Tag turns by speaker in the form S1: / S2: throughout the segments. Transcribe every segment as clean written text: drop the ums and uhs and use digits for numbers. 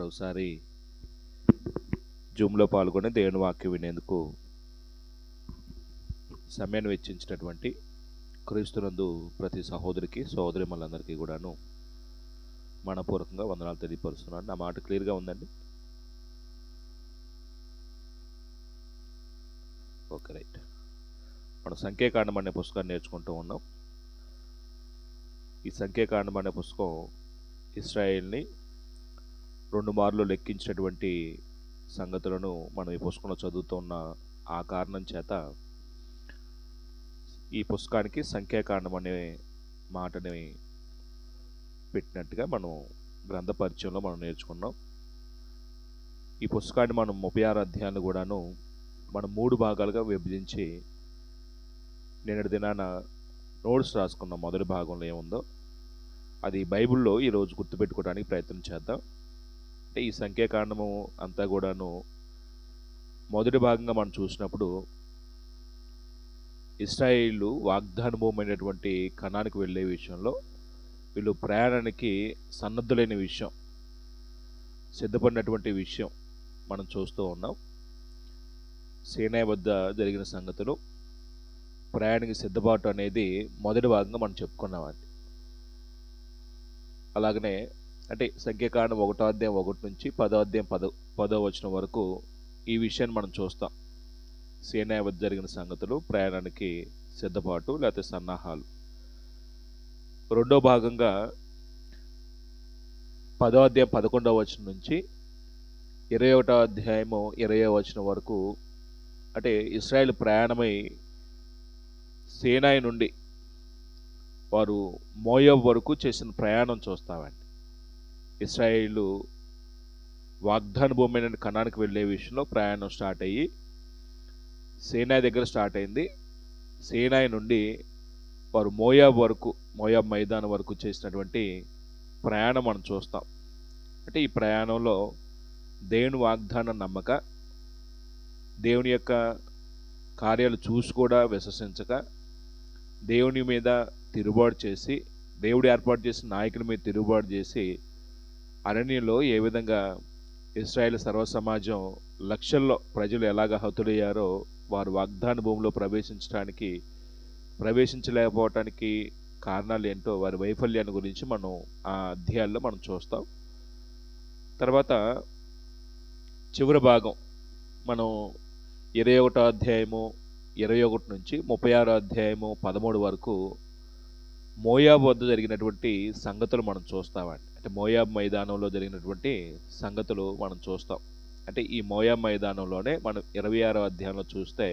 S1: మరోసారి జూమ్లో పాల్గొని దేవుని వాక్యం వినేందుకు సమయాన్ని వెచ్చించినటువంటి క్రీస్తునందు ప్రతి సహోదరికి సహోదరిమలందరికీ కూడాను మనపూర్వకంగా వందనాలు తెలియపరుస్తున్నాను. నా మాట క్లియర్గా ఉందండి? Okay, right. మనం సంఖ్యాకాండం అనే పుస్తకాన్ని నేర్చుకుంటూ ఉన్నాం. ఈ సంఖ్యాకాండం అనే పుస్తకం ఇశ్రాయేల్ని 2 మార్లు లెక్కించినటువంటి సంగతులను మనం ఈ పుస్తకంలో చదువుతున్న ఆ కారణం చేత ఈ పుస్తకానికి సంఖ్యాకాండం అనే మాటని పెట్టినట్టుగా మనం గ్రంథ పరిచయంలో మనం నేర్చుకున్నాం. ఈ పుస్తకాన్ని మనం 36 అధ్యాయాలు కూడాను మనం 3 భాగాలుగా విభజించి నిన్నటి దినాన నోట్స్ రాసుకున్నాం. మొదటి భాగంలో ఏముందో అది బైబిల్లో ఈరోజు గుర్తుపెట్టుకోవడానికి ప్రయత్నం చేద్దాం. అంటే ఈ సంఖ్యాకాండము అంతా కూడాను మొదటి భాగంగా మనం చూసినప్పుడు ఇశ్రాయేలు వాగ్దాన భూమైనటువంటి కనానికి వెళ్ళే విషయంలో వీళ్ళు ప్రయాణానికి సన్నద్ధులైన విషయం, సిద్ధపడినటువంటి విషయం మనం చూస్తూ ఉన్నాం. సీనాయి వద్ద జరిగిన సంగతులు, ప్రయాణానికి సిద్ధపాటు అనేది మొదటి భాగంగా మనం చెప్పుకున్నామండి. అలాగనే అంటే సంఖ్యాకాండం 1వ అధ్యాయం 1 నుంచి 10వ అధ్యాయం 10వ వచనం వరకు ఈ విషయాన్ని మనం చూస్తాం. సీనాయి వద్ద జరిగిన సంగతులు, ప్రయాణానికి సిద్ధపాటు లేకపోతే సన్నాహాలు. రెండో భాగంగా 10వ అధ్యాయం 11వ వచనం నుంచి 21వ అధ్యాయము 20వ వచనం వరకు అంటే ఇశ్రాయేల్ ప్రయాణమై సీనాయి నుండి వారు మోయాబు వరకు చేసిన ప్రయాణం చూస్తామండి. ఇశ్రాయేలు వాగ్దాన భూమి అయిన కనానికి వెళ్ళే విషయంలో ప్రయాణం స్టార్ట్ అయ్యి సీనాయి దగ్గర స్టార్ట్ అయింది. సీనాయి నుండి వారు మోయాబు మైదానం వరకు చేసినటువంటి ప్రయాణం మనం చూస్తాం. అంటే ఈ ప్రయాణంలో దేవుని వాగ్దానం నమ్మక, దేవుని యొక్క కార్యాలు చూసి కూడా విశ్వసించక, దేవుని మీద తిరుగుబాటు చేసి, దేవుడు ఏర్పాటు చేసిన నాయకుల మీద తిరుగుబాటు చేసి అరణ్యంలో ఏ విధంగా ఇశ్రాయేల్ సర్వ సమాజం లక్షల్లో ప్రజలు ఎలాగ హతులయ్యారో వారు వాగ్దాన భూమిలో ప్రవేశించలేకపోవటానికి కారణాలు ఏంటో, వారి వైఫల్యాన్ని గురించి మనం ఆ అధ్యాయాల్లో మనం చూస్తాం. తర్వాత చివరి భాగం మనం 21వ అధ్యాయము 21 నుంచి 36వ అధ్యాయము 13 వరకు మోయాబు వద్ద జరిగినటువంటి సంగతులు మనం చూస్తామండి. అంటే మోయాబు మైదానంలో జరిగినటువంటి సంగతులు మనం చూస్తాం. అంటే ఈ మోయాబు మైదానంలోనే మనం 26వ అధ్యాయంలో చూస్తే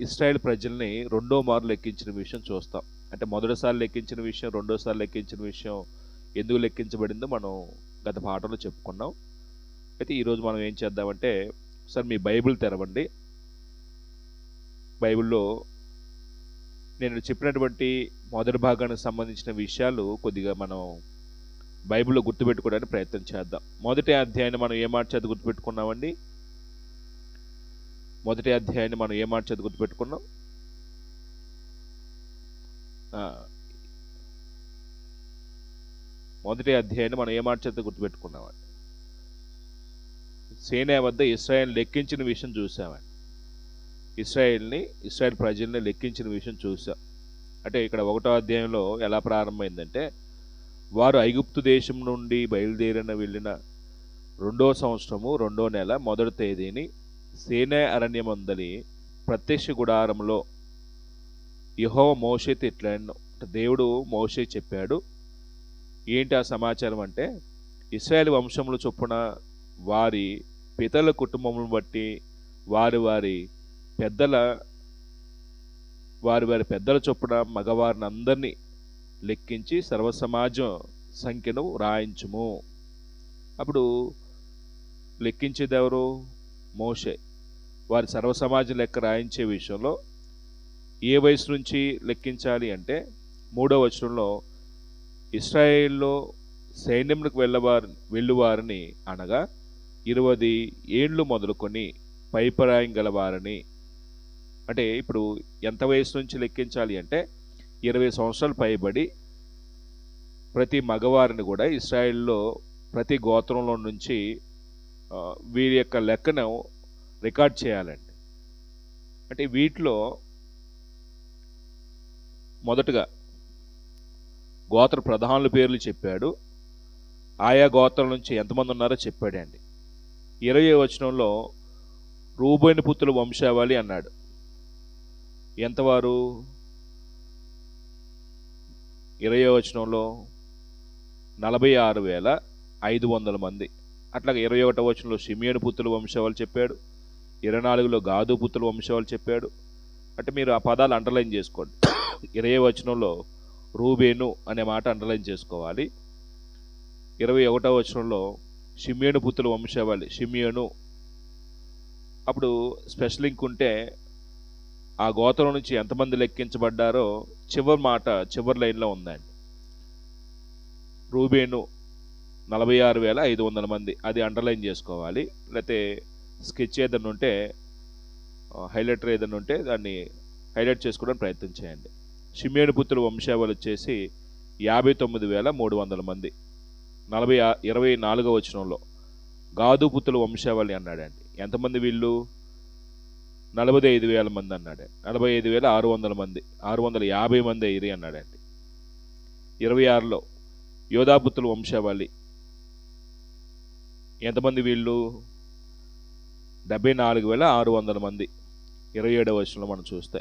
S1: ఇశ్రాయేల్ ప్రజల్ని 2వ మారు లెక్కించిన విషయం చూస్తాం. అంటే మొదటిసారి లెక్కించిన విషయం, రెండోసారి లెక్కించిన విషయం ఎందుకు లెక్కించబడిందో మనం గత పాఠంలో చెప్పుకున్నాం. అయితే ఈరోజు మనం ఏం చేద్దామంటే, సార్ మీ బైబిల్ తెరవండి. బైబిల్లో నేను చెప్పినటువంటి మొదటి భాగానికి సంబంధించిన విషయాలు కొద్దిగా మనం బైబిల్లో గుర్తుపెట్టుకోవడానికి ప్రయత్నం చేద్దాం. మొదటి అధ్యాయాన్ని మనం ఏ మాట చేత గుర్తుపెట్టుకున్నామండి? మొదటి అధ్యాయాన్ని మనం ఏ మాట చేత గుర్తుపెట్టుకున్నాం? మొదటి అధ్యాయాన్ని మనం ఏ మాట చేత గుర్తుపెట్టుకున్నామండి? సీనాయి వద్ద ఇశ్రాయేల్ లెక్కించిన విషయం చూసామండి. ఇశ్రాయేల్ ప్రజల్ని లెక్కించిన విషయం చూసాం. అంటే ఇక్కడ 1వ అధ్యాయంలో ఎలా ప్రారంభమైందంటే, వారు ఐగుప్తు దేశం నుండి వెళ్ళిన 2వ సంవత్సరము 2వ నెల 1వ తేదీని సీనాయి అరణ్యమందలి ప్రత్యక్ష గుడారంలో యెహోవా మోషేతో ఇట్లా దేవుడు మోషే చెప్పాడు. ఏంటి ఆ సమాచారం అంటే, ఇశ్రాయేల్ వంశముల చొప్పున వారి పితరుల కుటుంబములను బట్టి వారి వారి పెద్దల చొప్పున మగవారిని అందరినీ లెక్కించి సర్వసమాజం సంఖ్యను రాయించుము. అప్పుడు లెక్కించేది ఎవరు? మోషే. వారి సర్వసమాజం లెక్క రాయించే విషయంలో ఏ వయసు నుంచి లెక్కించాలి అంటే 3వ వచనంలో ఇశ్రాయేల్లో సైన్యములకు వెళ్ళువారిని అనగా 20 ఏండ్లు మొదలుకొని పైపరాయం గల వారిని. అంటే ఇప్పుడు ఎంత వయసు నుంచి లెక్కించాలి అంటే 20 సంవత్సరాలు పైబడి ప్రతి మగవారిని కూడా ఇశ్రాయేల్లో ప్రతి గోత్రంలో నుంచి వీరి యొక్క లెక్కను రికార్డ్ చేయాలండి. అంటే వీటిలో మొదటగా గోత్ర ప్రధానుల పేర్లు చెప్పాడు. ఆయా గోత్రం నుంచి ఎంతమంది ఉన్నారో చెప్పాడండి. 20వ వచనంలో రూబేను పుత్రుల వంశావళి అన్నాడు. ఎంతవారు? 20వ వచనంలో 46,500 మంది. అట్లాగే 21వ వచనంలో షిమియోను పుత్రుల వంశావళి చెప్పాడు. 24లో గాదు పుత్రుల వంశావళి చెప్పాడు. అంటే మీరు ఆ పదాలు అండర్లైన్ చేసుకోండి. 20వ వచనంలో రూబేను అనే మాట అండర్లైన్ చేసుకోవాలి. 21వ వచనంలో షిమియోను పుత్రుల వంశావళి షిమియోను. అప్పుడు స్పెషల్ లింక్ ఉంటే ఆ గోత్రం నుంచి ఎంతమంది లెక్కించబడ్డారో చివరి మాట చివరి లైన్లో ఉందండి. రూబేను 46,500 మంది. అది అండర్లైన్ చేసుకోవాలి. లేకపోతే స్కెచ్ ఏదైనా ఉంటే హైలైటర్ ఏదైనా ఉంటే దాన్ని హైలైట్ చేసుకోవడానికి ప్రయత్నం చేయండి. షిమియోను పుత్రుల వంశావళి వచ్చేసి 59,300 మంది. 24వ వచనంలో గాదు పుత్రుల వంశావళి అన్నాడండి. ఎంతమంది వీళ్ళు? 45,000 మంది అన్నాడు. 45,600 మంది, 650 మంది అయ్యి అన్నాడండి. 26లో యోధాపుత్రుల వంశావళి ఎంతమంది వీళ్ళు? 74,600 మంది. 27వ వచనంలో మనం చూస్తే.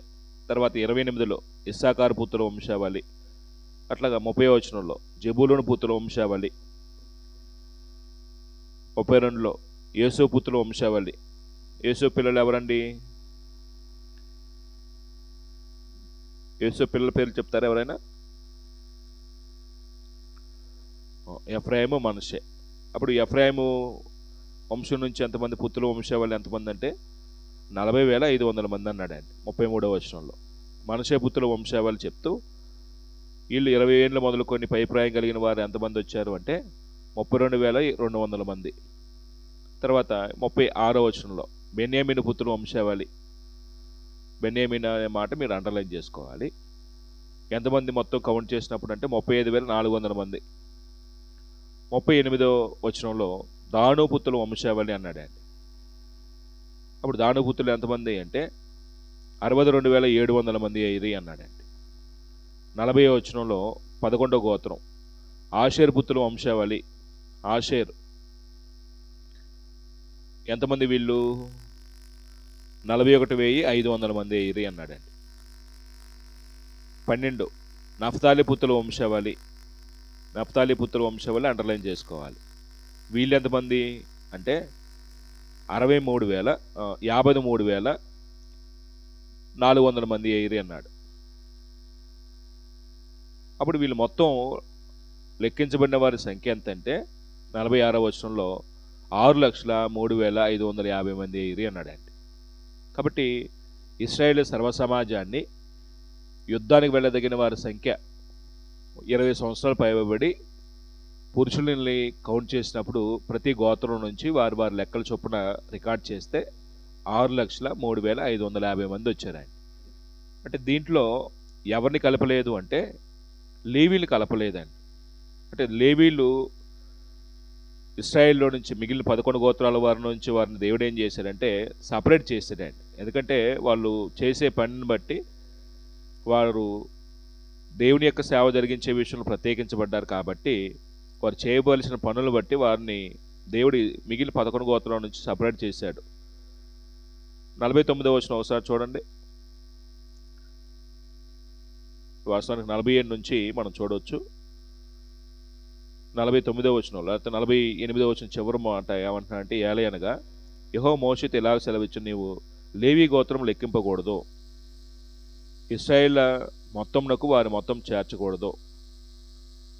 S1: తర్వాత 28లో ఇస్సాకారు పుత్రుల వంశావళి. అట్లాగా 30వ వచనంలో జెబూలూను పుత్రుల వంశావళి. 32లో యేసు పుత్రుల వంశావళి. యేసు పిల్లలు ఎవరండి? యేసు పిల్లల పేర్లు చెప్తారా ఎవరైనా? ఎఫ్రాయిము, మనషే. అప్పుడు ఎఫ్రాయిము వంశం నుంచి ఎంతమంది పుత్రుల వంశావళి ఎంతమంది అంటే 40,500 మంది అన్నాడండి 33వ వచనంలో. మనషే పుత్రుల వంశావళి చెప్తూ వీళ్ళు 20 ఏళ్ళు మొదలుకొని పైప్రాయం కలిగిన వారు ఎంతమంది వచ్చారు అంటే 32,200 మంది. తర్వాత 36వ వచనంలో బెన్యామీను పుత్రుల వంశావళి. బెన్యామీన్ అనే మాట మీరు అండర్లైన్ చేసుకోవాలి. ఎంతమంది మొత్తం కౌంట్ చేసినప్పుడు అంటే 35,400 మంది. 38వ వచనంలో దాను పుత్రుల వంశావళి అన్నాడండి. అప్పుడు దాను పుత్రులు ఎంతమంది అంటే 62,700 మంది అయ్యి అన్నాడండి. 40వ వచనంలో 11వ గోత్రం ఆషేర్ పుత్రుల వంశావళి. ఆషేర్ ఎంతమంది వీళ్ళు? 41,500 మంది అయ్యి అన్నాడండి. 12 నఫ్తాలి పుత్రుల వంశావళి. నఫ్తాలి పుత్రుల వంశావళి అండర్లైన్ చేసుకోవాలి. వీళ్ళు ఎంతమంది అంటే 53,400 మంది అయ్యి అన్నాడు. అప్పుడు వీళ్ళు మొత్తం లెక్కించబడిన వారి సంఖ్య ఎంత అంటే 46వ వచనంలో 6,03,550 మంది అయ్యి అన్నాడండి. కాబట్టి ఇశ్రాయేలు సర్వసమాజాన్ని యుద్ధానికి వెళ్ళదగిన వారి సంఖ్య 20 సంవత్సరాలు పైబడి పురుషులని కౌంట్ చేసినప్పుడు ప్రతి గోత్రం నుంచి వారి వారి లెక్కల చొప్పున రికార్డ్ చేస్తే 6,03,550 మంది వచ్చారండి. అంటే దీంట్లో ఎవరిని కలపలేదు అంటే లేవీలు కలపలేదండి. అంటే లేవీలు ఇశ్రాయేల్లో నుంచి మిగిలిన 11 గోత్రాల వారి నుంచి వారిని దేవుడు ఏం చేశాడంటే సపరేట్ చేశాడండి. ఎందుకంటే వాళ్ళు చేసే పనిని బట్టి వారు దేవుని యొక్క సేవ జరిగించే విషయంలో ప్రత్యేకించబడ్డారు. కాబట్టి వారు చేయవలసిన పనులు బట్టి వారిని దేవుడి మిగిలిన 11 గోత్రాల నుంచి సపరేట్ చేశాడు. 49వ వచనం ఒకసారి చూడండి. వాస్తవానికి 47 నుంచి మనం చూడవచ్చు. 49వ వచనం లేకపోతే 48వ వచనం చివరి మాట ఏమంటున్నాడంటే ఏలయనగా యెహోవా మోషేతో ఇలాగ సెలవిచ్చు, నీవు లేవీ గోత్రం లెక్కింపకూడదు, ఇశ్రాయేల్ మొత్తంనకు వారి మొత్తం చేర్చకూడదు.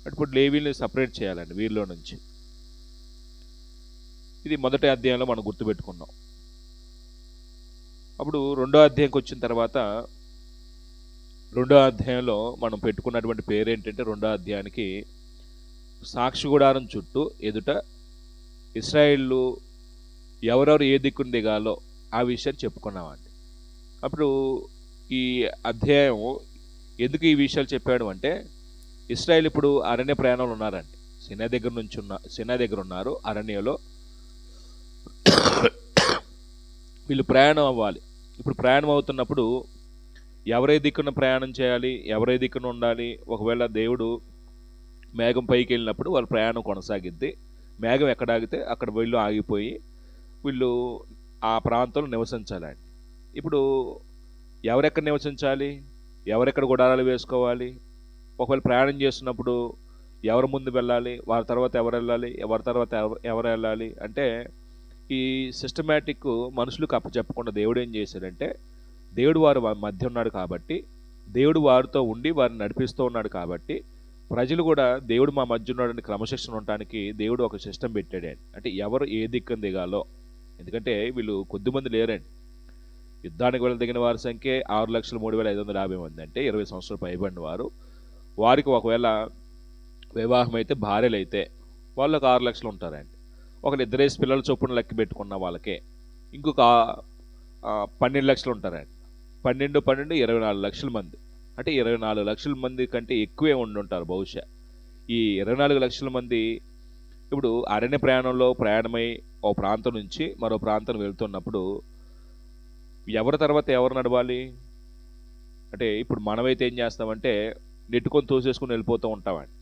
S1: ఇప్పుడు లేవీని సపరేట్ చేయాలండి వీరిలో నుంచి. ఇది మొదటి అధ్యాయంలో మనం గుర్తుపెట్టుకున్నాం. అప్పుడు రెండో అధ్యాయంకి వచ్చిన తర్వాత రెండో అధ్యాయంలో మనం పెట్టుకున్నటువంటి పేరేంటంటే రెండో అధ్యాయానికి సాక్షి గుడారం చుట్టూ ఎదుట ఇశ్రాయేలు ఎవరెవరు ఏ దిక్కును దిగాలో ఆ విషయాన్ని చెప్పుకున్నామండి. అప్పుడు ఈ అధ్యాయం ఎందుకు ఈ విషయాలు చెప్పాడు అంటే ఇశ్రాయేల్ ఇప్పుడు అరణ్య ప్రయాణంలో ఉన్నారండి. సినా దగ్గర ఉన్నారు అరణ్యంలో. వీళ్ళు ప్రయాణం అవ్వాలి. ఇప్పుడు ప్రయాణం అవుతున్నప్పుడు ఎవరే దిక్కున ప్రయాణం చేయాలి, ఎవరే దిక్కున ఉండాలి? ఒకవేళ దేవుడు మేఘం పైకి వెళ్ళినప్పుడు వాళ్ళ ప్రయాణం కొనసాగిద్ది. మేఘం ఎక్కడ ఆగితే అక్కడ వీళ్ళు ఆగిపోయి వీళ్ళు ఆ ప్రాంతంలో నివసించాలండి. ఇప్పుడు ఎవరెక్కడ నివసించాలి, ఎవరెక్కడ గుడారాలు వేసుకోవాలి? ఒకవేళ ప్రయాణం చేస్తున్నప్పుడు ఎవరు ముందు వెళ్ళాలి, వారి తర్వాత ఎవరు వెళ్ళాలి, ఎవరి తర్వాత ఎవరు వెళ్ళాలి అంటే ఈ సిస్టమేటిక్ మనుషులకు అప్పచెప్పకుండా దేవుడు ఏం చేశాడంటే, దేవుడు వారి మధ్య ఉన్నాడు కాబట్టి, దేవుడు వారితో ఉండి వారిని నడిపిస్తూ ఉన్నాడు కాబట్టి, ప్రజలు కూడా దేవుడు మా మధ్య ఉన్నాడని క్రమశిక్షణ ఉండటానికి దేవుడు ఒక సిస్టమ్ పెట్టాడండి. అంటే ఎవరు ఏ దిక్కున దిగాలో. ఎందుకంటే వీళ్ళు కొద్దిమంది లేరండి. యుద్ధానికి వెళ్ళదగిన వారి సంఖ్య 6,03,550 మంది, అంటే 20 సంవత్సరాలు పైబడిన వారు. వారికి ఒకవేళ వివాహం అయితే భార్యలు అయితే వాళ్ళకి 6 లక్షలు ఉంటారండి. ఒకరు ఇద్దరేసి పిల్లల చొప్పున లెక్క పెట్టుకున్న వాళ్ళకే ఇంకొక 12 లక్షలు ఉంటారండి. 12 24 లక్షల మంది, అంటే 24 లక్షల మంది కంటే ఎక్కువే ఉండుంటారు బహుశా. ఈ 24 లక్షల మంది ఇప్పుడు అరణ్య ప్రయాణంలో ప్రయాణమై ఓ ప్రాంతం నుంచి మరో ప్రాంతం వెళ్తున్నప్పుడు ఎవరి తర్వాత ఎవరు నడవాలి? అంటే ఇప్పుడు మనమైతే ఏం చేస్తామంటే నెట్టుకొని తోసేసుకొని వెళ్ళిపోతూ ఉంటామండి.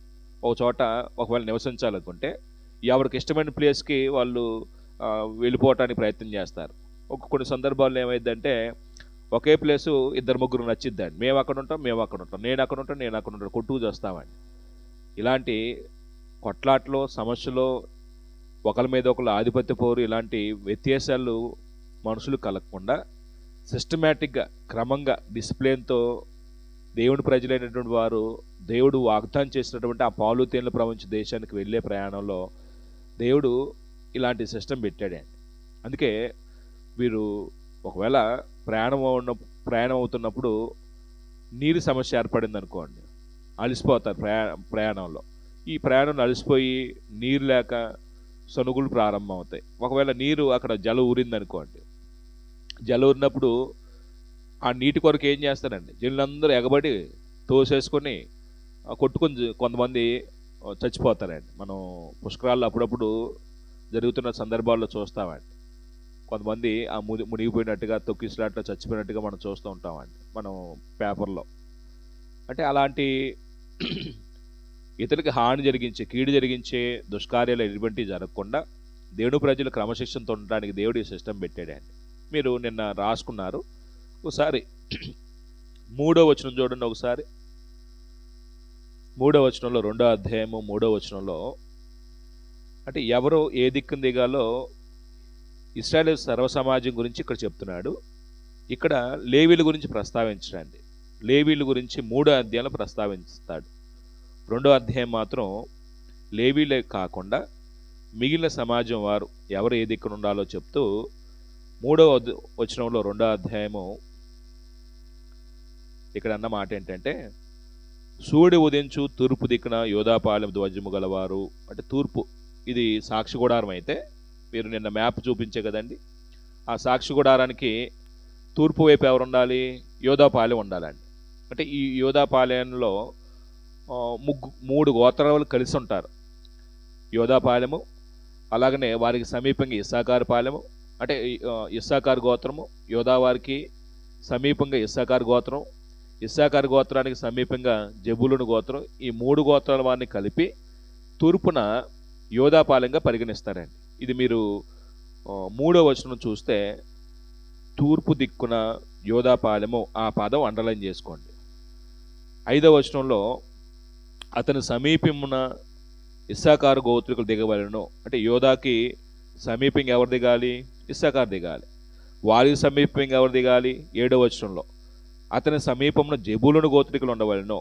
S1: ఒక చోట ఒకవేళ నివసించాలనుకుంటే ఎవరికి ఇష్టమైన ప్లేస్కి వాళ్ళు వెళ్ళిపోవటానికి ప్రయత్నం చేస్తారు. కొన్ని సందర్భాల్లో ఏమైందంటే ఒకే ప్లేసు ఇద్దరు ముగ్గురు నచ్చిద్దండి. మేము అక్కడ ఉంటాం, నేను అక్కడ ఉంటాను, కొట్టుకు చేస్తామండి. ఇలాంటి కొట్లాట్లో సమస్యలో ఒకరి మీద ఒకరు ఆధిపత్య పోరు, ఇలాంటి వ్యత్యాసాలు మనుషులు కలగకుండా సిస్టమేటిక్గా క్రమంగా డిసిప్లిన్తో దేవుడి ప్రజలైనటువంటి వారు దేవుడు వాగ్దానం చేసినటువంటి ఆ పాలు తేనెలు ప్రపంచ దేశానికి వెళ్ళే ప్రయాణంలో దేవుడు ఇలాంటి సిస్టమ్ పెట్టాడండి. అందుకే వీరు ఒకవేళ ప్రయాణం అవుతున్నప్పుడు నీరు సమస్య ఏర్పడింది అనుకోండి, అలసిపోతారు ప్రయాణంలో. ఈ ప్రయాణంలో అలసిపోయి నీరు లేక సనుగులు ప్రారంభం అవుతాయి. ఒకవేళ నీరు అక్కడ జల ఊరిందనుకోండి, జల ఊరినప్పుడు ఆ నీటి కొరకు ఏం చేస్తారండి, జనులందరూ ఎగబడి తోసేసుకొని కొట్టుకొని కొంతమంది చచ్చిపోతారండి. మనం పుష్కరాల్లో అప్పుడప్పుడు జరుగుతున్న సందర్భాల్లో చూస్తామండి. కొంతమంది ఆ మునిగిపోయినట్టుగా తొక్కిసలాట్లో చచ్చిపోయినట్టుగా మనం చూస్తూ ఉంటామండి మనం పేపర్లో. అంటే అలాంటి ఇతరులకి హాని జరిగించే, కీడు జరిగించే దుష్కార్యాలు ఎటువంటివి జరగకుండా దేవుడు ప్రజలు క్రమశిక్షణతో ఉండడానికి దేవుడు ఈ సిస్టమ్ పెట్టాడండి. మీరు నిన్న రాసుకున్నారు. ఒకసారి 3వ వచనం చూడండి. ఒకసారి 3వ వచనంలో, 2వ అధ్యాయము 3వ వచనంలో, అంటే ఎవరో ఏ దిక్కున దిగాలో ఇశ్రాయేలు సర్వసమాజం గురించి ఇక్కడ చెప్తున్నాడు. ఇక్కడ లేవీల గురించి ప్రస్తావించండి. లేవీల గురించి 3వ అధ్యాయంలో ప్రస్తావిస్తాడు. 2వ అధ్యాయం మాత్రం లేవీలే కాకుండా మిగిలిన సమాజం వారు ఎవరు ఏ దిక్కున ఉండాలో చెప్తూ 3వ వచనంలో 2వ అధ్యాయము ఇక్కడ అన్న మాట ఏంటంటే, సూర్యుడు ఉదయించు తూర్పు దిక్కున యోధాపాలెం ధ్వజము గలవారు. అంటే తూర్పు, ఇది సాక్షి గుడారం. అయితే మీరు నిన్న మ్యాప్ చూపించే కదండి, ఆ సాక్షి గుడారానికి తూర్పు వైపు ఎవరు ఉండాలి? యోధాపాలెం ఉండాలండి. అంటే ఈ యోధాపాలెంలో 3 గోత్రాలు కలిసి ఉంటారు. యోధాపాలెము, అలాగనే వారికి సమీపంగా ఇస్సాకారు పాలెము, అంటే ఇస్సాకారు గోత్రము. యోధా వారికి సమీపంగా ఇస్సాకారు గోత్రం, ఇస్సాకారు గోత్రానికి సమీపంగా జెబూలూను గోత్రం. ఈ 3 గోత్రాల వారిని కలిపి తూర్పున యోధాపాలెంగా పరిగణిస్తారండి. ఇది మీరు 3వ వచనం చూస్తే తూర్పు దిక్కున యోధాపాలెము, ఆ పదం అండర్లైన్ చేసుకోండి. 5వ వచనంలో అతని సమీపమున ఇస్సాకారు గోత్రికులు దిగవలను. అంటే యోధాకి సమీపంగా ఎవరు దిగాలి? ఇస్సాకారు దిగాలి. వారికి సమీపంగా ఎవరు దిగాలి? 7వ వచనంలో అతని సమీపంలో జెబూలూను గోత్రికులు ఉండవలను.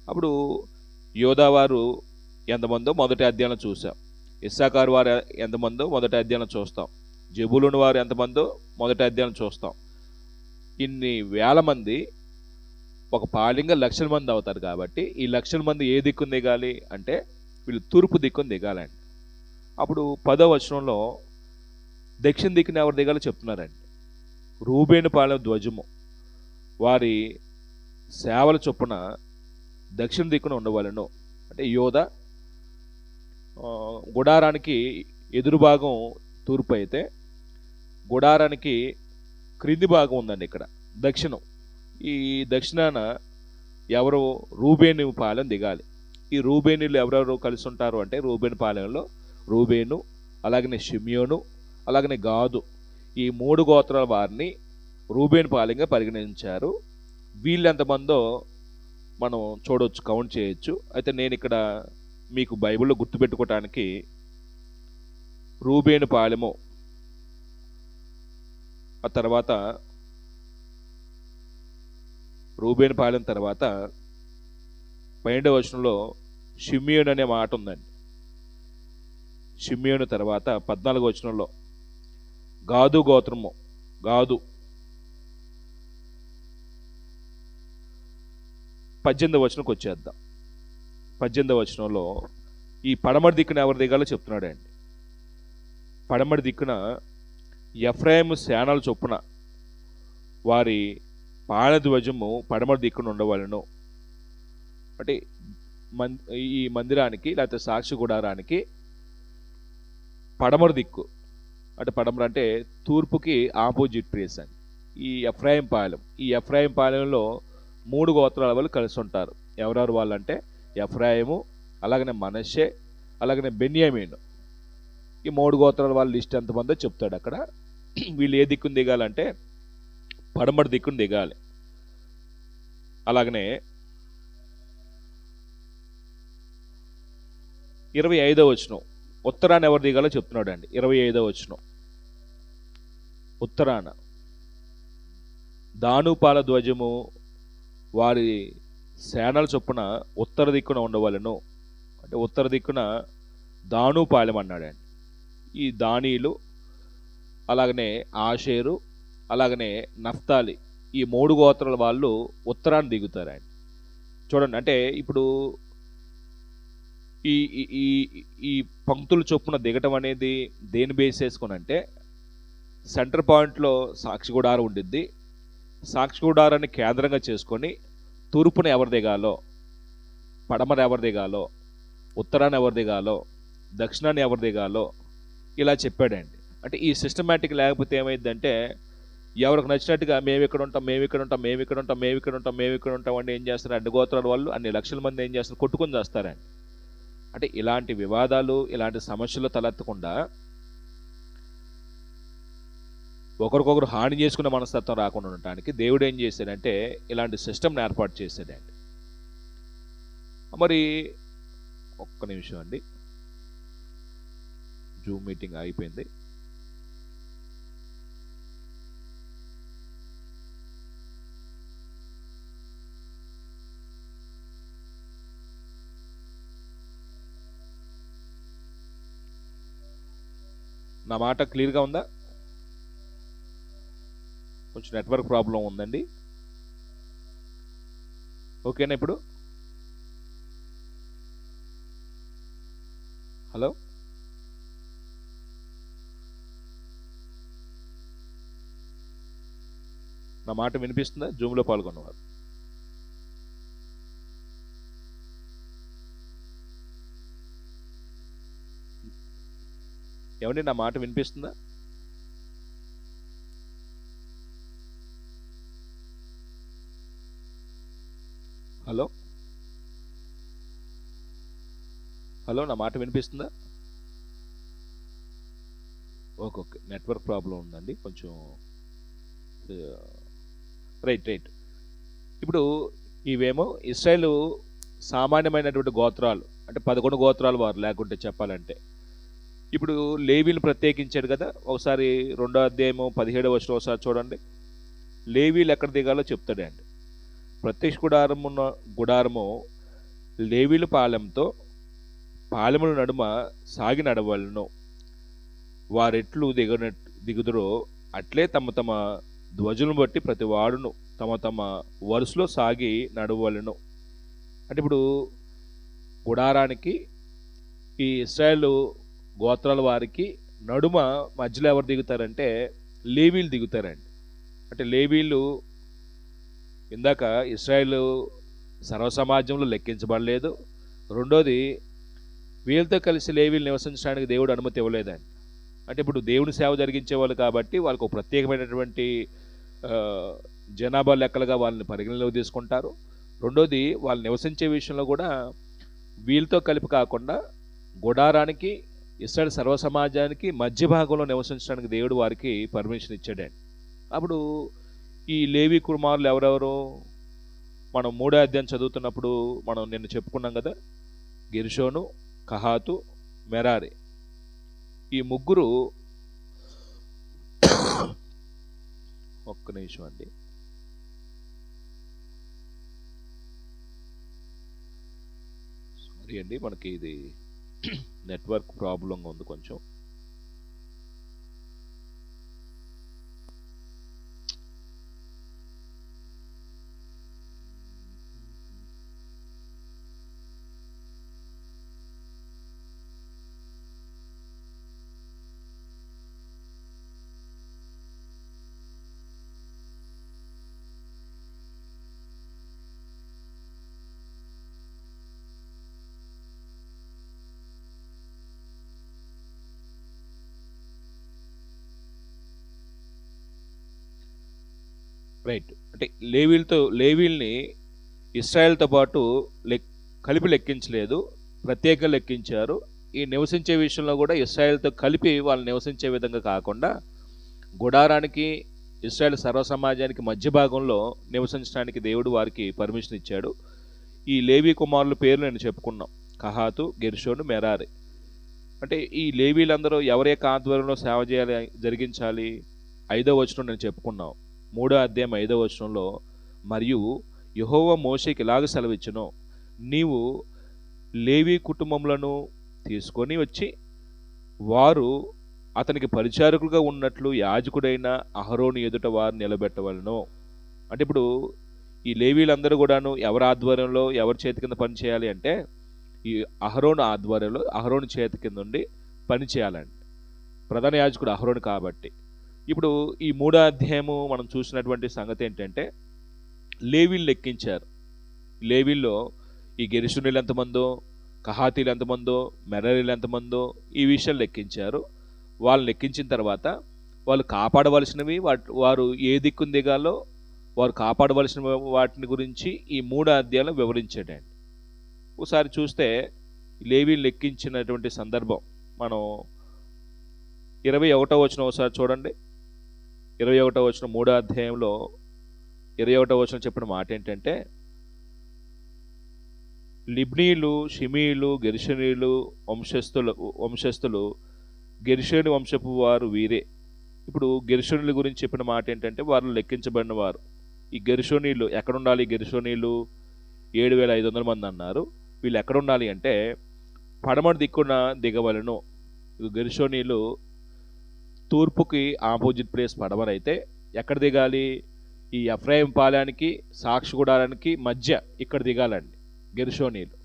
S1: అప్పుడు యోధా వారు ఎంతమందో మొదటి అధ్యాయంలో చూసాం, ఇస్సాకారు వారు ఎంతమందో మొదటి అధ్యాయంలో చూస్తాం, జెబూలూను వారు ఎంతమందో మొదటి అధ్యాయంలో చూస్తాం. ఇన్ని వేల మంది ఒక పాలింగా లక్షల మంది అవుతారు. కాబట్టి ఈ లక్షల మంది ఏ దిక్కున దిగాలి అంటే వీళ్ళు తూర్పు దిక్కున దిగాలండి. అప్పుడు 10వ వచనంలో దక్షిణ దిక్కున ఎవరు దిగాలో చెప్తున్నారండి. రూబేను పాలెం ధ్వజము, వారి సేవల చొప్పున దక్షిణ దిక్కున ఉండవలను. అంటే యోధా, గుడారానికి ఎదురు భాగం తూర్పు అయితే, గుడారానికి క్రింది భాగం ఉందండి ఇక్కడ దక్షిణం. ఈ దక్షిణాన ఎవరు రూబేను పాలెం దిగాలి. ఈ రూబేనీలు ఎవరెవరు కలిసి ఉంటారు అంటే, రూబేను పాలెంలో రూబేను, అలాగనే షిమ్యోను, అలాగనే గాదు, ఈ 3 గోత్రాల వారిని రూబేను పాలెంగా పరిగణించారు. వీళ్ళు ఎంతమందో మనం చూడవచ్చు, కౌంట్ చేయొచ్చు. అయితే నేను ఇక్కడ మీకు బైబిల్లో గుర్తుపెట్టుకోవటానికి రూబేను పాలెము, ఆ తర్వాత రూబేను పాలెం తర్వాత 12వ వచనంలో షిమ్యోను అనే మాట ఉందండి. షిమ్యోను తర్వాత 14వ వచనంలో గాదు గోత్రము, గాదు. 18వ వచనంకి వచ్చేద్దాం. 18వ వచనంలో ఈ పడమటి దిక్కున ఎవరి దిగాలో చెప్తున్నాడు అండి. పడమటి దిక్కున ఎఫ్రాయిము సేనల చొప్పున వారి పాలధ్వజము పడమటి దిక్కున ఉండవలను. అంటే ఈ మందిరానికి లేకపోతే సాక్షి గుడారానికి పడమటి దిక్కు, అంటే పడమర అంటే తూర్పుకి ఆపోజిట్ ప్లేస్ అండి ఈ ఎఫ్రాయిం పాలెం. ఈ ఎఫ్రాయిం పాలెంలో 3 గోత్రాల వాళ్ళు కలిసి ఉంటారు. ఎవరెవరు వాళ్ళంటే ఎఫ్రాయిము, అలాగనే మనష్షే, అలాగనే బెన్యామీను. ఈ 3 గోత్రాల వాళ్ళ లిస్ట్ ఎంతమందో చెప్తాడు అక్కడ. వీళ్ళు ఏ దిక్కును దిగాలంటే పడమటి దిక్కును దిగాలి. అలాగనే 25వ వచనం ఉత్తరాన ఎవరు దిగాలో చెప్తున్నాడు అండి. 25వ వచనం ఉత్తరాన దానుపాల ధ్వజము వారి సేనల చొప్పున ఉత్తర దిక్కున ఉండవలను. అంటే ఉత్తర దిక్కున దానుపాలెం అన్నాడండి. ఈ దానీలు, అలాగనే ఆషేరు, అలాగనే నఫ్తాలి, ఈ 3 గోత్రాల వాళ్ళు ఉత్తరాన్ని దిగుతారండి. చూడండి, అంటే ఇప్పుడు ఈ ఈ ఈ పంక్తుల చొప్పున దిగటం అనేది దేని బేస్ చేసుకుని అంటే, సెంటర్ పాయింట్లో సాక్షి గుడారం ఉండిద్ది. సాక్షి గుడారాన్ని కేంద్రంగా చేసుకొని తూర్పున ఎవరు దిగాలో, పడమర ఎవరు దిగాలో, ఉత్తరాన్ని ఎవరు దిగాలో, దక్షిణాన్ని ఎవరు దిగాలో ఇలా చెప్పాడండి. అంటే ఈ సిస్టమేటిక్ లేకపోతే ఏమైందంటే, ఎవరికి నచ్చినట్టుగా మేము ఇక్కడ ఉంటాం, మేము ఇక్కడ ఉంటాం, మేము ఇక్కడ ఉంటాం, మేము ఇక్కడ ఉంటాం, మేము ఇక్కడ ఉంటాం అంటే ఏం చేస్తారు, అన్ని గోత్రాల వాళ్ళు అన్ని లక్షల మంది ఏం చేస్తారు, కొట్టుకొని చేస్తారండి. అంటే ఇలాంటి వివాదాలు, ఇలాంటి సమస్యలు తలెత్తకుండా ఒకరికొకరు హాని చేసుకునే మనస్తత్వం రాకుండా ఉండటానికి దేవుడు ఏం చేశాడంటే ఇలాంటి సిస్టమ్ని ఏర్పాటు చేశాడండి. మరి ఒక్క నిమిషం అండి, జూమ్ మీటింగ్ అయిపోయింది. నా మాట క్లియర్గా ఉందా? కొంచెం నెట్వర్క్ ప్రాబ్లం ఉందండి. ఓకేనా ఇప్పుడు? హలో, నా మాట వినిపిస్తుందా? జూమ్లో పాల్గొన్నవారు ఏమండి, నా మాట వినిపిస్తుందా? హలో హలో, నా మాట వినిపిస్తుందా? ఓకే ఓకే, నెట్వర్క్ ప్రాబ్లం ఉందండి కొంచెం. రైట్. ఇప్పుడు ఇవేమో ఇశ్రాయేలు సామాన్యమైనటువంటి గోత్రాలు, అంటే 11 గోత్రాలు వారు, లేకుంటే చెప్పాలంటే ఇప్పుడు లేవీలు ప్రత్యేకించాడు కదా. ఒకసారి 2వ అధ్యాయము 17వ వచనం ఒకసారి చూడండి. లేవీలు ఎక్కడ దిగాలో చెప్తాడండి. ప్రత్యక్ష గుడారము లేవీల పాలెంతో పాలెముల నడుమ సాగి నడవలను. వారెట్లు దిగుదురో అట్లే తమ తమ ధ్వజులను బట్టి ప్రతి వాడును తమ తమ వరుసలో సాగి నడవలను. అంటే ఇప్పుడు గుడారానికి ఈ ఇశ్రాయేలు గోత్రాల వారికి నడుమ మధ్యలో ఎవరు దిగుతారంటే లేవీలు దిగుతారండి. అంటే లేవీలు ఇందాక ఇశ్రాయేలు సర్వసమాజంలో లెక్కించబడలేదు. రెండోది వీళ్ళతో కలిసి లేవీలు నివసించడానికి దేవుడు అనుమతి ఇవ్వలేదండి. అంటే ఇప్పుడు దేవుని సేవ జరిగించే వాళ్ళు కాబట్టి వాళ్ళకు ఒక ప్రత్యేకమైనటువంటి ఆ, జనాభా లెక్కలుగా వాళ్ళని పరిగణలోకి తీసుకుంటారు. రెండోది వాళ్ళు నివసించే విషయంలో కూడా వీళ్ళతో కలిపి కాకుండా గుడారానికి ఇస్రాయేల్ సర్వ సమాజానికి మధ్య భాగంలో నివసించడానికి దేవుడు వారికి పర్మిషన్ ఇచ్చాడండి. అప్పుడు ఈ లేవి కుమారులు ఎవరెవరు? మనం 3వ అధ్యాయం చదువుతున్నప్పుడు మనం నిన్న చెప్పుకున్నాం కదా, గెర్షోను, కహాతు, మెరారి. ఈ ముగ్గురు, ఒక్క నిమిషం అండి, సారీ అండి, మనకి ఇది నెట్వర్క్ ప్రాబ్లంగా ఉంది కొంచెం. రైట్. అంటే లేవీల్ని ఇస్రాయేల్తో పాటు కలిపి లెక్కించలేదు, ప్రత్యేకంగా లెక్కించారు. ఈ నివసించే విషయంలో కూడా ఇస్రాయేల్తో కలిపి వాళ్ళు నివసించే విధంగా కాకుండా గుడారానికి ఇస్రాయేల్ సర్వ సమాజానికి మధ్య భాగంలో నివసించడానికి దేవుడు వారికి పర్మిషన్ ఇచ్చాడు. ఈ లేవీ కుమారుల పేర్లు నేను చెప్పుకున్నాం, కహాతు, గెర్షోను, మెరారి. అంటే ఈ లేవీలందరూ ఎవరి యొక్క ఆధ్వర్యంలో సేవ చేయాలి, జరిగించాలి? 5వ వచనం నేను చెప్పుకున్నాం, 3వ అధ్యాయం 5వ వచనంలో, మరియు యెహోవా మోషేకి ఇలాగ సెలవిచ్చెను, నీవు లేవీ కుటుంబములను తీసుకొని వచ్చి వారు అతనికి పరిచారకులుగా ఉన్నట్లు యాజకుడైన అహరోను ఎదుట వారు నిలబెట్టవలను. అంటే ఇప్పుడు ఈ లేవీలందరూ కూడాను ఎవరి ఆధ్వర్యంలో, ఎవరి చేతి కింద పని చేయాలి అంటే ఈ అహరోను ఆధ్వర్యంలో, అహరోను చేతి కింద ఉండి పని చేయాలండి. ప్రధాన యాజకుడు అహరోను కాబట్టి. ఇప్పుడు ఈ 3వ అధ్యాయము మనం చూసినటువంటి సంగతి ఏంటంటే లేవీలు లెక్కించారు. లేవీల్లో ఈ గెర్షోనీలు ఎంతమందో, కహాతీలు ఎంతమందో, మెరారీలు ఎంతమందో ఈ విషయాలు లెక్కించారు. వాళ్ళు లెక్కించిన తర్వాత వాళ్ళు కాపాడవలసినవి, వారు ఏ దిక్కును దిగాలో వారు కాపాడవలసిన వాటిని గురించి ఈ 3వ అధ్యాయంలో వివరించాడండి. ఒకసారి చూస్తే లేవీలు లెక్కించినటువంటి సందర్భం మనం 21వ వచనం ఒకసారి చూడండి. 21వ వచనం 3వ అధ్యాయంలో 21వ వచనం చెప్పిన మాట ఏంటంటే, లిబ్నీలు, షిమీలు, గెర్షోనీలు వంశస్థులు గెర్షోని వంశపు వారు వీరే. ఇప్పుడు గెర్షోనీల గురించి చెప్పిన మాట ఏంటంటే వారు లెక్కించబడిన వారు. ఈ గెర్షోనీలు ఎక్కడుండాలి? గెర్షోనీలు 7,500 మంది అన్నారు. వీళ్ళు ఎక్కడుండాలి అంటే పడమటి దిక్కున దిగవలను. గెర్షోనీలు తూర్పుకి ఆపోజిట్ ప్లేస్ పడమరైతే ఎక్కడ దిగాలి? ఈ ఎఫ్రాయిం పాలెనికి సాక్షి గుడారానికి మధ్య ఇక్కడ దిగాలండి గెర్షోనీలు.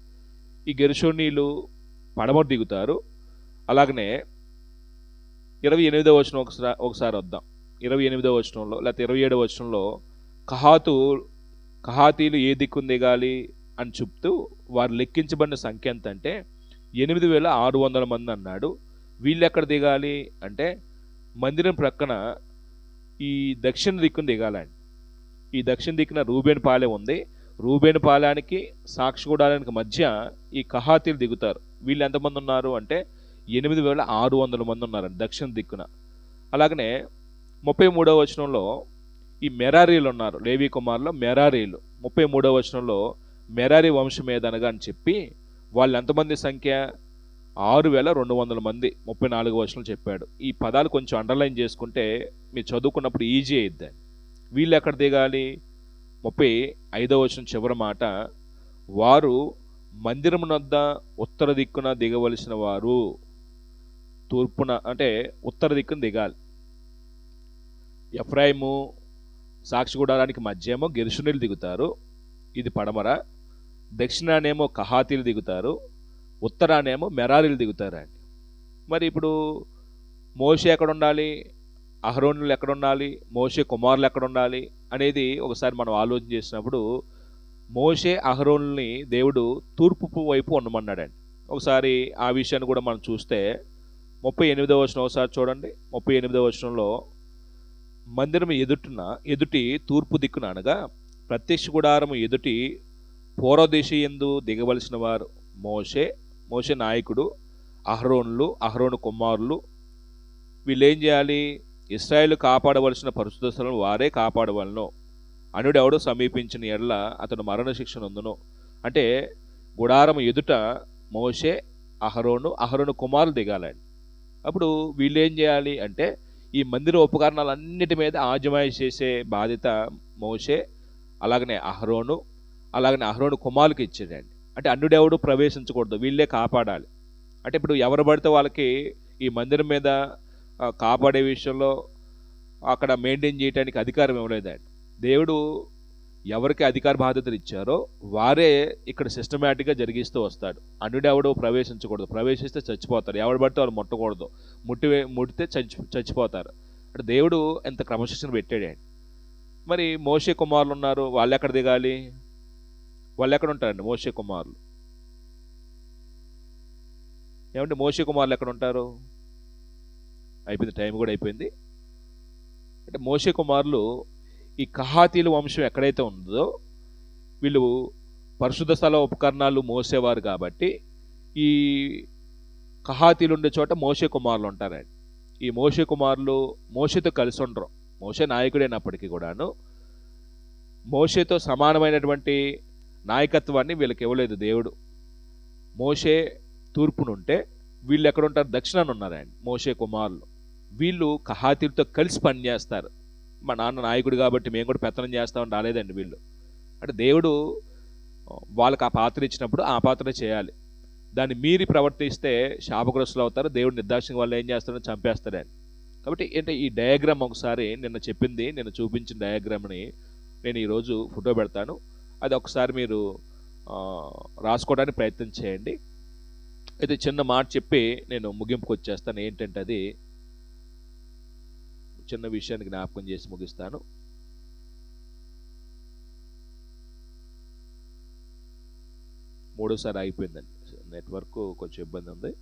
S1: ఈ గెర్షోనీలు పడమటి దిగుతారు. అలాగనే 28వ వచనం ఒకసారి వద్దాం. 28వ వచనంలో లేకపోతే 27వ వచనంలో కహాతీలు ఏ దిక్కును దిగాలి అని చెప్తూ వారు లెక్కించబడిన సంఖ్య ఎంత అంటే 8,600 మంది అన్నాడు. వీళ్ళు ఎక్కడ దిగాలి అంటే మందిరం ప్రక్కన ఈ దక్షిణ దిక్కును దిగాలండి. ఈ దక్షిణ దిక్కున రూబేను పాలెం ఉంది. రూబేను పాలెనికి సాక్షిగూడానికి మధ్య ఈ కహాతీలు దిగుతారు. వీళ్ళు ఎంతమంది ఉన్నారు అంటే 8,600 మంది ఉన్నారండి దక్షిణ దిక్కున. అలాగనే 33వ వచనంలో ఈ మెరారీలు ఉన్నారు, లేవీ కుమారులు మెరారీలు. 33వ వచనంలో మెరారీ వంశం ఏదనగా అని చెప్పి వాళ్ళు ఎంతమంది సంఖ్య 6,200 మంది 34వ వచనం చెప్పాడు. ఈ పదాలు కొంచెం అండర్లైన్ చేసుకుంటే మీరు చదువుకున్నప్పుడు ఈజీ అయిద్ది. వీళ్ళు ఎక్కడ దిగాలి? 35వ వచనం చివరి మాట, వారు మందిరమునొద్ద ఉత్తర దిక్కున దిగవలసిన వారు. తూర్పున అంటే ఉత్తర దిక్కున దిగాలి. ఎఫ్రాయిము సాక్షిగూడానికి మధ్య ఏమో గెర్షోనీలు దిగుతారు, ఇది పడమర. దక్షిణానేమో కహాతీలు దిగుతారు, ఉత్తరానేమో మెరారీలు దిగుతారండి. మరి ఇప్పుడు మోషే ఎక్కడ ఉండాలి, అహరోనులు ఎక్కడ ఉండాలి, మోషే కుమారులు ఎక్కడ ఉండాలి అనేది ఒకసారి మనం ఆలోచన చేసినప్పుడు మోషే అహరోనుల్ని దేవుడు తూర్పు వైపు ఉండమన్నాడండి. ఒకసారి ఆ విషయాన్ని కూడా మనం చూస్తే 38వ వచనం ఒకసారి చూడండి. 38వ వచనంలో మందిరం ఎదుటి తూర్పు దిక్కున అనగా ప్రత్యక్ష గుడారము ఎదుటి పూర్వదిశయందు దిగవలసిన వారు మోషే నాయకుడు, అహరోను కుమారులు. వీళ్ళు ఏం చేయాలి? ఇశ్రాయేలు కాపాడవలసిన పరిశుద్ధ స్థలం వారే కాపాడవలను. అనుడెవడు సమీపించిన ఎడల అతను మరణశిక్ష నందును. అంటే గుడారము ఎదుట మోషే, అహరోను కుమారులు దిగాలండి. అప్పుడు వీళ్ళు ఏం చేయాలి అంటే ఈ మందిర ఉపకరణాలన్నిటి మీద ఆజమాయిషి చేసే బాధ్యత మోషే, అలాగనే అహరోను కుమారులకి ఇచ్చేదండి. అంటే అన్యుడెవడు ప్రవేశించకూడదు, వీళ్ళే కాపాడాలి. అంటే ఇప్పుడు ఎవరు పడితే వాళ్ళకి ఈ మందిరం మీద కాపాడే విషయంలో అక్కడ మెయింటైన్ చేయడానికి అధికారం ఇవ్వలేదండి. దేవుడు ఎవరికి అధికార బాధ్యతలు ఇచ్చారో వారే ఇక్కడ సిస్టమేటిక్గా జరిగిస్తూ వస్తాడు. అన్యుడెవడు ప్రవేశించకూడదు, ప్రవేశిస్తే చచ్చిపోతారు. ఎవడు పడితే వాళ్ళు ముట్టకూడదు, ముట్టితే చచ్చిపోతారు. అంటే దేవుడు ఎంత క్రమశిక్షణ పెట్టాడండి. మరి మోషే కుమారులు ఉన్నారు, వాళ్ళు ఎక్కడ దిగాలి? వాళ్ళు ఎక్కడ ఉంటారండి మోషే కుమారులు? ఏమంటే మోషే కుమారులు ఎక్కడ ఉంటారు? అయిపోయింది, టైం కూడా అయిపోయింది. అంటే మోషే కుమారులు ఈ కహాతీల వంశం ఎక్కడైతే ఉందో వీళ్ళు పరిశుద్ధ స్థల ఉపకరణాలు మోసేవారు కాబట్టి ఈ కహాతీలు ఉండే చోట మోషే కుమారులు ఉంటారండి. ఈ మోషే కుమారులు మోషేతో కలిసి ఉండరు. మోషే నాయకుడైనప్పటికీ కూడాను మోషేతో సమానమైనటువంటి నాయకత్వాన్ని వీళ్ళకి ఇవ్వలేదు దేవుడు. మోషే తూర్పునుంటే వీళ్ళు ఎక్కడ ఉంటారు? దక్షిణాన్ని ఉన్నారండి మోషే కుమారులు. వీళ్ళు కహాతీలతో కలిసి పనిచేస్తారు. మా నాన్న నాయకుడు కాబట్టి మేము కూడా పెత్తనం చేస్తామని రాలేదండి వీళ్ళు. అంటే దేవుడు వాళ్ళకి ఆ పాత్ర ఇచ్చినప్పుడు ఆ పాత్ర చేయాలి. దాన్ని మీరి ప్రవర్తిస్తే శాపగ్రస్తులు అవుతారు. దేవుడు నిర్దాక్షిణ్యం వాళ్ళు ఏం చేస్తాడో చంపేస్తాడని. కాబట్టి ఏంటంటే ఈ డయాగ్రామ్ ఒకసారి నిన్న చూపించిన డయాగ్రామ్ని నేను ఈరోజు ఫోటో పెడతాను. అది ఒకసారి మీరు రాసుకోవడానికి ప్రయత్నం చేయండి. అయితే చిన్న మాట చెప్పి నేను ముగింపుకు వచ్చేస్తాను. ఏంటంటే అది చిన్న విషయాన్ని జ్ఞాపకం చేసి ముగిస్తాను. మూడోసారి అయిపోయిందండి, నెట్వర్క్ కొంచెం ఇబ్బంది ఉంది.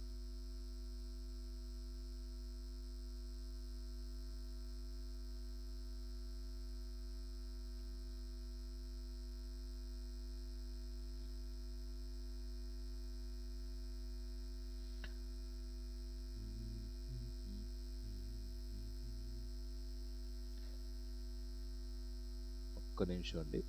S1: ఒక్క నిమిషం అండి.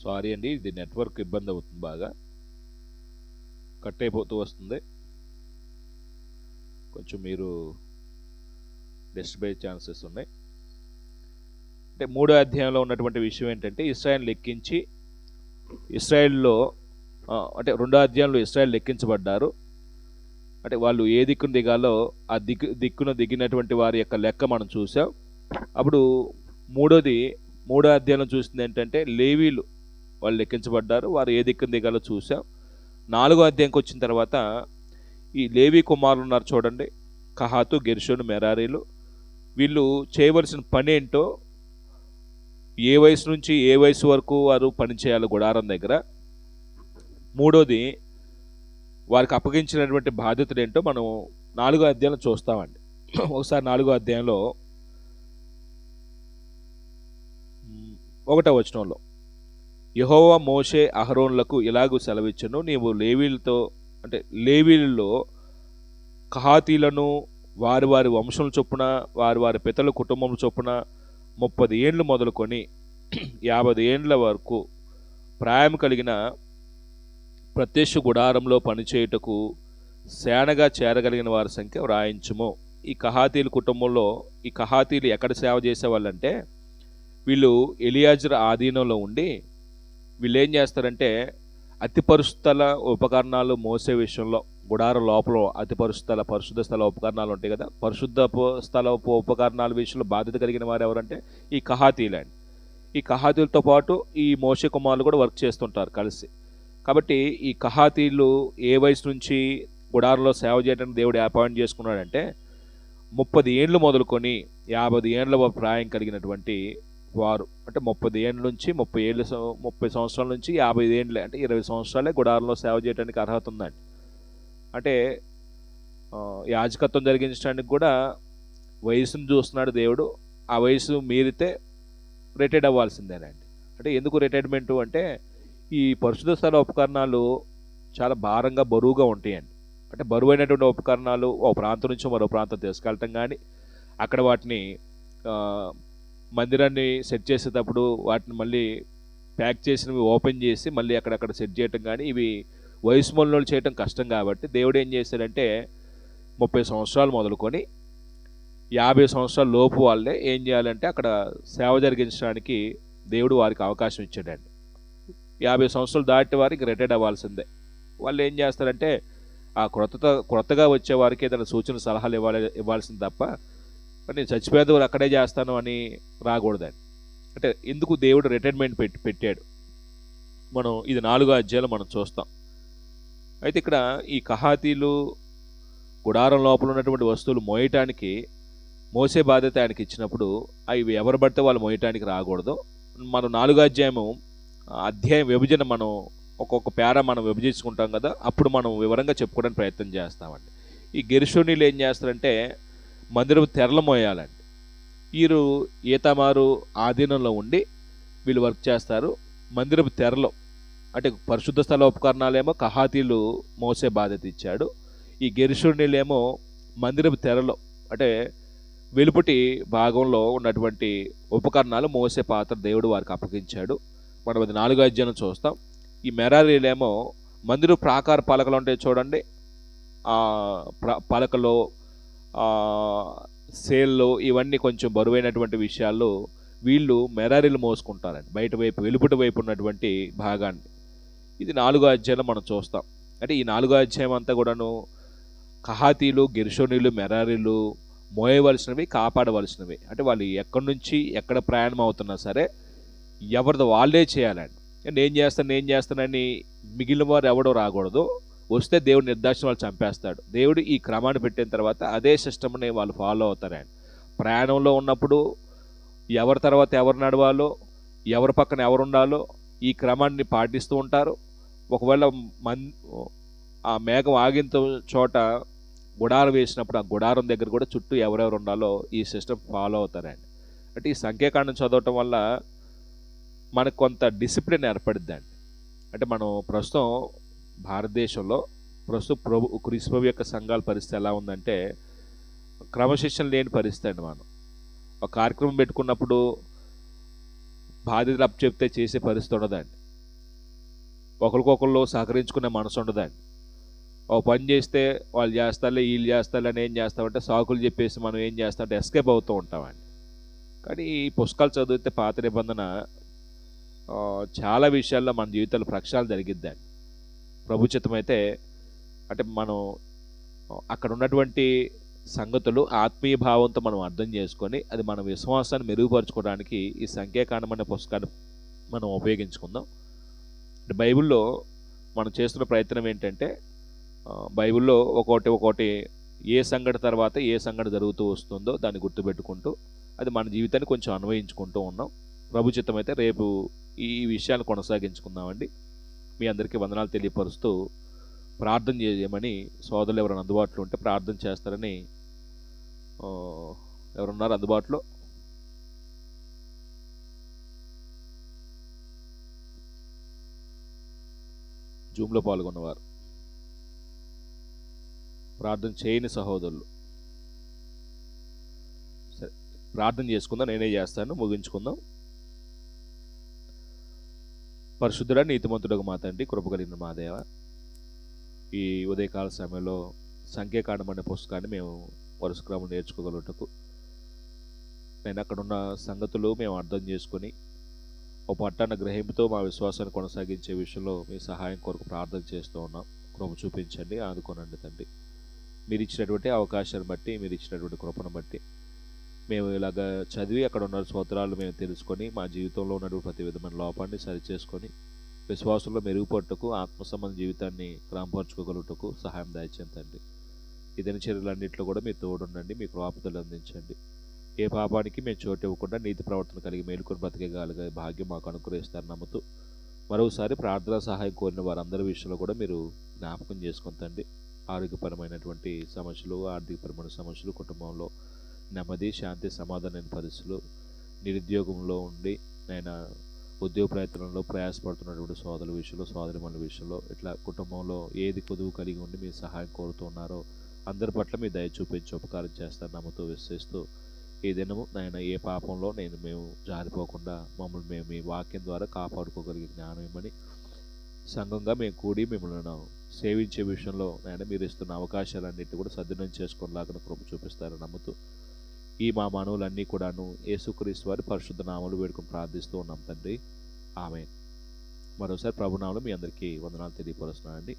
S1: సారీ అండి, ఇది నెట్వర్క్ ఇబ్బంది అవుతుంది, బాగా కట్ అయిపోతూ వస్తుంది. కొంచెం మీరు డిస్టర్బ్ అయ్యే ఛాన్సెస్ ఉన్నాయి. అంటే 3వ అధ్యాయంలో ఉన్నటువంటి విషయం ఏంటంటే ఇశ్రాయేల్ లెక్కించి ఇశ్రాయేల్లో అంటే 2వ అధ్యాయంలో ఇశ్రాయేల్ లెక్కించబడ్డారు. అంటే వాళ్ళు ఏ దిక్కును దిగాలో ఆ దిక్కును దిగినటువంటి వారి యొక్క లెక్క మనం చూసాం. అప్పుడు 3వ అధ్యాయంలో చూసింది ఏంటంటే లేవీలు వాళ్ళు లెక్కించబడ్డారు, వారు ఏ దిక్కును దిగాలో చూసాం. 4వ అధ్యాయంకి వచ్చిన తర్వాత ఈ లేవీ కుమారులు ఉన్నారు చూడండి, కహాతు, గెర్షోను, మెరారీలు. వీళ్ళు చేయవలసిన పని ఏంటో, ఏ వయసు నుంచి ఏ వయసు వరకు వారు పనిచేయాలి గుడారం దగ్గర. 3వది వారికి అప్పగించినటువంటి బాధ్యతలు ఏంటో మనం 4వ అధ్యాయంలో చూస్తామండి. ఒకసారి 4వ అధ్యాయంలో 1వ వచనంలో యెహోవా మోషే అహరోనులకు ఇలాగూ సెలవిచ్చును, నీవు లేవీలలో కహాతీలను వారి వారి వంశం చొప్పున వారి వారి పితల కుటుంబం చొప్పున 30 ఏండ్లు మొదలుకొని 50 ఏండ్ల వరకు ప్రాయం కలిగిన ప్రత్యక్ష గుడారంలో పనిచేయుటకు సేనగా చేరగలిగిన వారి సంఖ్య వ్రాయించుము. ఈ కహాతీల కుటుంబంలో ఈ కహాతీలు ఎక్కడ సేవ చేసేవాళ్ళంటే, వీళ్ళు ఎలియాజరు ఆధీనంలో ఉండి వీళ్ళు ఏం చేస్తారంటే, అతి పరిశుద్ధ ఉపకరణాలు మోసే విషయంలో గుడారం లోపల అతి పరిశుద్ధ స్థల ఉపకరణాలు ఉంటాయి కదా, స్థల ఉపకరణాల విషయంలో బాధ్యత కలిగిన వారు ఎవరంటే ఈ కహాతీలండి. ఈ కహాతీలతో పాటు ఈ మోషే కుమారులు కూడా వర్క్ చేస్తుంటారు కలిసి. కాబట్టి ఈ కహాతీలు ఏ వయసు నుంచి గుడారంలో సేవ చేయడానికి దేవుడు అపాయింట్ చేసుకున్నాడంటే, 30 ఏండ్లు మొదలుకొని 50 ఏండ్ల ప్రాయం కలిగినటువంటి వారు, అంటే 30 ఏండ్ల నుంచి 30 సంవత్సరాల నుంచి 50 ఏండ్లే, అంటే 20 సంవత్సరాలే గుడారంలో సేవ చేయడానికి అర్హత ఉందండి. అంటే యాజకత్వం జరిగించడానికి కూడా వయసును చూస్తున్నాడు దేవుడు. ఆ వయసు మీరితే రిటైర్డ్ అవ్వాల్సిందేనండి. అంటే ఎందుకు రిటైర్మెంటు అంటే, ఈ పరిశుద్ధ స్థల ఉపకరణాలు చాలా భారంగా బరువుగా ఉంటాయండి. అంటే బరువైనటువంటి ఉపకరణాలు ఒక ప్రాంతం నుంచి మరో ప్రాంతం తీసుకెళ్ళటం కానీ, అక్కడ వాటిని మందిరాన్ని సెట్ చేసేటప్పుడు వాటిని మళ్ళీ ప్యాక్ చేసినవి ఓపెన్ చేసి మళ్ళీ అక్కడక్కడ సెట్ చేయటం కానీ, ఇవి వయసు మొదలు చేయటం కష్టం. కాబట్టి దేవుడు ఏం చేశాడంటే, 30 సంవత్సరాలు మొదలుకొని 50 సంవత్సరాల లోపు వాళ్ళే ఏం చేయాలంటే అక్కడ సేవ జరిగించడానికి దేవుడు వారికి అవకాశం ఇచ్చాడండి. 50 సంవత్సరాలు దాటి వారికి రిటైర్డ్ అవ్వాల్సిందే. వాళ్ళు ఏం చేస్తారంటే, ఆ క్రొత్తగా వచ్చే వారికి ఏదైనా సూచన సలహాలు ఇవ్వాల్సింది తప్ప, నేను చచ్చిపోయేది వారు అక్కడే చేస్తాను అని రాకూడదండి. అంటే ఎందుకు దేవుడు రిటైర్మెంట్ పెట్టాడు. మనం ఇది 4వ అధ్యాయంలో మనం చూస్తాం. అయితే ఇక్కడ ఈ కహాతీలు గుడారం లోపల ఉన్నటువంటి వస్తువులు మోయటానికి మోసే బాధ్యత ఆయనకి ఇచ్చినప్పుడు అవి ఎవరు పడితే వాళ్ళు మోయటానికి రాకూడదు. మనం 4వ అధ్యాయం విభజన మనం ఒక్కొక్క పేరా మనం విభజించుకుంటాం కదా, అప్పుడు మనం వివరంగా చెప్పుకోవడానికి ప్రయత్నం చేస్తామండి. ఈ గెర్షోనీలు ఏం చేస్తారంటే మందిరం తెరలు మోయాలండి. వీరు ఈతామారు ఆధీనంలో ఉండి వీళ్ళు వర్క్ చేస్తారు. మందిరపు తెరలో అంటే పరిశుద్ధ స్థల ఉపకరణాలేమో కహాతీలు మోసే బాధ్యత ఇచ్చాడు. ఈ గెర్షోనీలేమో మందిరపు తెరలో అంటే వెలుపటి భాగంలో ఉన్నటువంటి ఉపకరణాలు మోసే పాత్ర దేవుడు వారికి అప్పగించాడు. మనం అది 4వ అధ్యాయం చూస్తాం. ఈ మెరారీలేమో మందిరం ప్రాకార పలకలు ఉంటాయి చూడండి, ఆ పలకలో సేల్లో ఇవన్నీ కొంచెం బరువైనటువంటి విషయాల్లో వీళ్ళు మెరారీలు మోసుకుంటారండి, బయట వైపు వెలుపటి వైపు ఉన్నటువంటి భాగాన్ని. ఇది 4వ అధ్యాయంలో మనం చూస్తాం. అంటే ఈ 4వ అధ్యాయం అంతా కూడాను కహాతీలు, గెర్షోనీలు, మెరారీలు మోయవలసినవి, కాపాడవలసినవి. అంటే వాళ్ళు ఎక్కడి నుంచి ఎక్కడ ప్రయాణం అవుతున్నా సరే ఎవరిది వాళ్ళే చేయాలండి. నేను చేస్తానని మిగిలిన వారు ఎవడో రాకూడదు. వస్తే దేవుడు నిర్దాక్షిణ్యం వాళ్ళు చంపేస్తాడు. దేవుడు ఈ క్రమాన్ని పెట్టిన తర్వాత అదే సిస్టమ్ని వాళ్ళు ఫాలో అవుతారండి. ప్రయాణంలో ఉన్నప్పుడు ఎవరి తర్వాత ఎవరు నడవాలో, ఎవరి పక్కన ఎవరు ఉండాలో ఈ క్రమాన్ని పాటిస్తూ ఉంటారు. ఒకవేళ ఆ మేఘం ఆగిన చోట గుడారం వేసినప్పుడు ఆ గుడారం దగ్గర కూడా చుట్టూ ఎవరెవరు ఉండాలో ఈ సిస్టమ్ ఫాలో అవుతారండి. అంటే ఈ సంఖ్యాకాండం చదవటం వల్ల మనకు కొంత డిసిప్లిన్ ఏర్పడుద్దండి. అంటే మనం ప్రస్తుతం భారతదేశంలో క్రీస్తు యొక్క సంఘాల పరిస్థితి ఎలా ఉందంటే, క్రమశిక్షణ లేని పరిస్థితి అండి. మనం ఒక కార్యక్రమం పెట్టుకున్నప్పుడు బాధ్యతలు అప్పచెప్తే చేసే పరిస్థితి ఉండదండి. ఒకరికొకళ్ళు సహకరించుకునే మనసు ఉండదండి. ఒక పని చేస్తే వాళ్ళు చేస్తారులే, వీళ్ళు చేస్తారులే అని ఏం చేస్తామంటే సాకులు చెప్పేసి మనం ఏం చేస్తామంటే ఎస్కేప్ అవుతూ ఉంటామండి. కానీ ఈ పుస్తకాలు చదివితే పాత నిబంధన చాలా విషయాల్లో మన జీవితాల్లో ప్రక్షాళన జరిగిద్దండి. ప్రభుచితం అయితే అంటే మనం అక్కడ ఉన్నటువంటి సంగతులు ఆత్మీయ భావంతో మనం అర్థం చేసుకొని అది మన విశ్వాసాన్ని మెరుగుపరచుకోవడానికి ఈ సంఖ్యాకాండం అనే పుస్తకాన్ని మనం ఉపయోగించుకుందాం. బైబిల్లో మనం చేస్తున్న ప్రయత్నం ఏంటంటే, బైబిల్లో ఒక్కొక్కటి ఏ సంఘటన తర్వాత ఏ సంఘటన జరుగుతూ వస్తుందో దాన్ని గుర్తుపెట్టుకుంటూ అది మన జీవితాన్ని కొంచెం అన్వయించుకుంటూ ఉన్నాం. ప్రభుచితం అయితే రేపు ఈ విషయాన్ని కొనసాగించుకుందామండి. మీ అందరికీ వందనాలు తెలియపరుస్తూ ప్రార్థన చేయమని సోదరులు ఎవరైనా అందుబాటులో ఉంటే ప్రార్థన చేస్తారని. ఎవరున్నారు అందుబాటులో? జూమ్లో పాల్గొన్నవారు, ప్రార్థన చేయని సహోదరులు. సరే, ప్రార్థన చేసుకుందాం. నేనే చేస్తాను, ముగించుకుందాం. పరిశుద్ధుడ నీతిమంతుడకు మా తండ్రి, కృప కలిగిన మా దేవ, ఈ ఉదయకాల సమయంలో సంఖ్యాకాండం అనే పుస్తకాన్ని మేము వరుస క్రమం నేర్చుకోగలుగుటకు నేను అక్కడున్న సంగతులు మేము అర్థం చేసుకొని ఒక పట్టణ గ్రహింపుతో మా విశ్వాసాన్ని కొనసాగించే విషయంలో మీ సహాయం కొరకు ప్రార్థన చేస్తూ ఉన్నాం. కృప చూపించండి, ఆదుకోనండి తండ్రి. మీరు ఇచ్చినటువంటి అవకాశాన్ని బట్టి, మీరు ఇచ్చినటువంటి కృపను బట్టి మేము ఇలాగ చదివి అక్కడ ఉన్న స్తోత్రాలు మేము తెలుసుకొని మా జీవితంలో ఉన్నటువంటి ప్రతి విధమైన లోపాన్ని సరిచేసుకొని విశ్వాసంలో మెరుగుపట్టుకు ఆత్మ సంబంధ జీవితాన్ని క్రమపరచుకోగలుగుటకు సహాయం దయచేయండి. ఈ దినచర్యలన్నింటిలో కూడా మీరు తోడుండండి, మీ కృపదలు అందించండి. ఏ పాపానికి మేము చోటు ఇవ్వకుండా నీతి ప్రవర్తన కలిగి మేలుకొని బ్రతికేయగలిగే భాగ్యం మాకు అనుగ్రహిస్తారు నమ్ముతూ మరోసారి ప్రార్థనా సహాయం కోరిన వారందరి విషయంలో కూడా మీరు జ్ఞాపకం చేసుకుంటండి. ఆరోగ్యపరమైనటువంటి సమస్యలు, ఆర్థికపరమైన సమస్యలు, కుటుంబంలో నెమ్మది, శాంతి, సమాధానమైన పరిస్థితులు, నిరుద్యోగంలో ఉండి నేను ఉద్యోగ ప్రయత్నంలో ప్రయాసపడుతున్నటువంటి సోదరుల విషయంలో, సోదరిమణుల విషయంలో, ఇట్లా కుటుంబంలో ఏది కొదువు కలిగి ఉండి మీ సహాయం కోరుతున్నారో అందరి పట్ల మీ దయ చూపించి ఉపకారం చేస్తారు నమ్ముతూ విశ్వసిస్తూ ఈ దినము నాయన ఏ పాపంలో మేము జారిపోకుండా మమ్మల్ని మేము మీ వాక్యం ద్వారా కాపాడుకోగలిగే జ్ఞానం ఇవ్వమని సంఘంగా మేము కూడి మిమ్మల్ని సేవించే విషయంలో నాయన మీరు ఇస్తున్న అవకాశాలన్నింటినీ కూడా సద్వినియోగం చేసుకునేలాగా కృప చూపిస్తారు నమ్ముతూ ఈ మా మనవులన్నీ కూడాను యేసుక్రీస్తు వారి పరిశుద్ధ నామములు వేడుకొని ప్రార్థిస్తూ ఉన్నాం తండ్రి, ఆమేన్. మరోసారి ప్రభునామములో మీ అందరికీ వందనాలు తెలియపరుస్తున్నానండి.